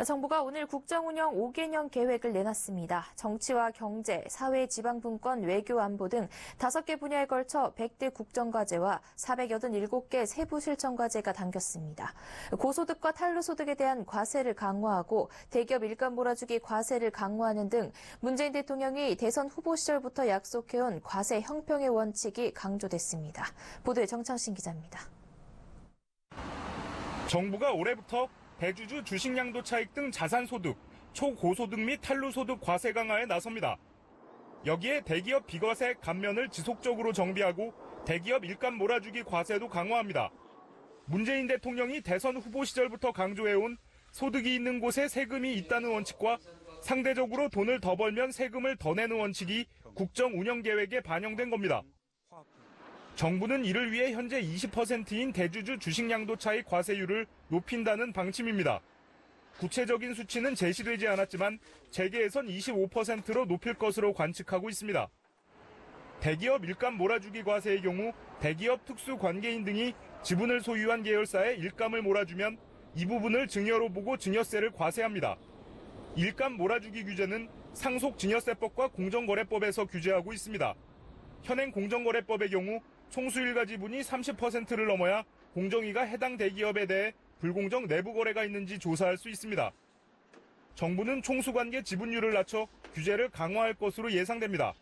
정부가 오늘 국정운영 5개년 계획을 내놨습니다. 정치와 경제, 사회, 지방분권, 외교, 안보 등 5개 분야에 걸쳐 100대 국정과제와 487개 세부 실천과제가 담겼습니다. 고소득과 탄로소득에 대한 과세를 강화하고 대기업 일감 몰아주기 과세를 강화하는 등 문재인 대통령이 대선 후보 시절부터 약속해온 과세 형평의 원칙이 강조됐습니다. 보도에 정창신 기자입니다. 정부가 올해부터 대주주 주식양도 차익 등 자산소득, 초고소득 및 탄로소득 과세 강화에 나섭니다. 여기에 대기업 비과세 감면을 지속적으로 정비하고 대기업 일감 몰아주기 과세도 강화합니다. 문재인 대통령이 대선 후보 시절부터 강조해온 소득이 있는 곳에 세금이 있다는 원칙과 상대적으로 돈을 더 벌면 세금을 더 내는 원칙이 국정 운영 계획에 반영된 겁니다. 정부는 이를 위해 현재 20%인 대주주 주식양도 차익 과세율을 높인다는 방침입니다. 구체적인 수치는 제시되지 않았지만 재계에선 25%로 높일 것으로 관측하고 있습니다. 대기업 일감 몰아주기 과세의 경우 대기업 특수관계인 등이 지분을 소유한 계열사에 일감을 몰아주면 이 부분을 증여로 보고 증여세를 과세합니다. 일감 몰아주기 규제는 상속 증여세법과 공정거래법에서 규제하고 있습니다. 현행 공정거래법의 경우 총수일가 지분이 30%를 넘어야 공정위가 해당 대기업에 대해 불공정 내부 거래가 있는지 조사할 수 있습니다. 정부는 총수관계 지분율을 낮춰 규제를 강화할 것으로 예상됩니다.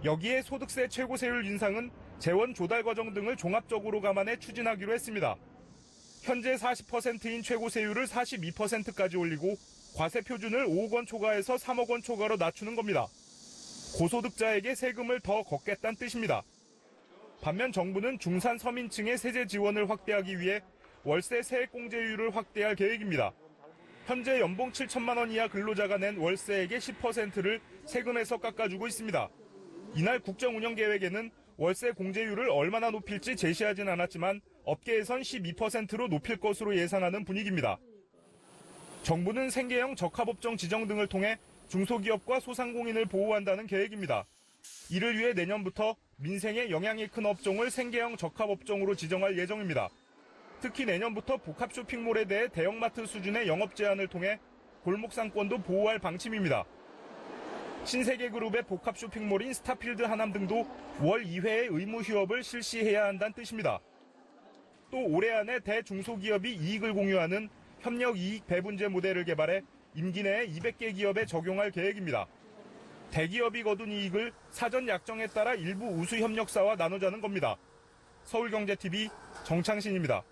여기에 소득세 최고세율 인상은 재원 조달 과정 등을 종합적으로 감안해 추진하기로 했습니다. 현재 40%인 최고세율을 42%까지 올리고 과세 표준을 5억 원 초과에서 3억 원 초과로 낮추는 겁니다. 고소득자에게 세금을 더 걷겠다는 뜻입니다. 반면 정부는 중산 서민층의 세제 지원을 확대하기 위해 월세 세액공제율을 확대할 계획입니다. 현재 연봉 7천만 원 이하 근로자가 낸 월세액의 10%를 세금에서 깎아주고 있습니다. 이날 국정운영 계획에는 월세 공제율을 얼마나 높일지 제시하진 않았지만 업계에선 12%로 높일 것으로 예상하는 분위기입니다. 정부는 생계형 적합업종 지정 등을 통해 중소기업과 소상공인을 보호한다는 계획입니다. 이를 위해 내년부터 민생에 영향이 큰 업종을 생계형 적합업종으로 지정할 예정입니다. 특히 내년부터 복합 쇼핑몰에 대해 대형마트 수준의 영업 제한을 통해 골목 상권도 보호할 방침입니다. 신세계그룹의 복합 쇼핑몰인 스타필드 하남 등도 월 2회의 의무 휴업을 실시해야 한다는 뜻입니다. 또 올해 안에 대중소기업이 이익을 공유하는 협력이익 배분제 모델을 개발해 임기 내에 200개 기업에 적용할 계획입니다. 대기업이 거둔 이익을 사전 약정에 따라 일부 우수 협력사와 나누자는 겁니다. 서울경제TV 정창신입니다.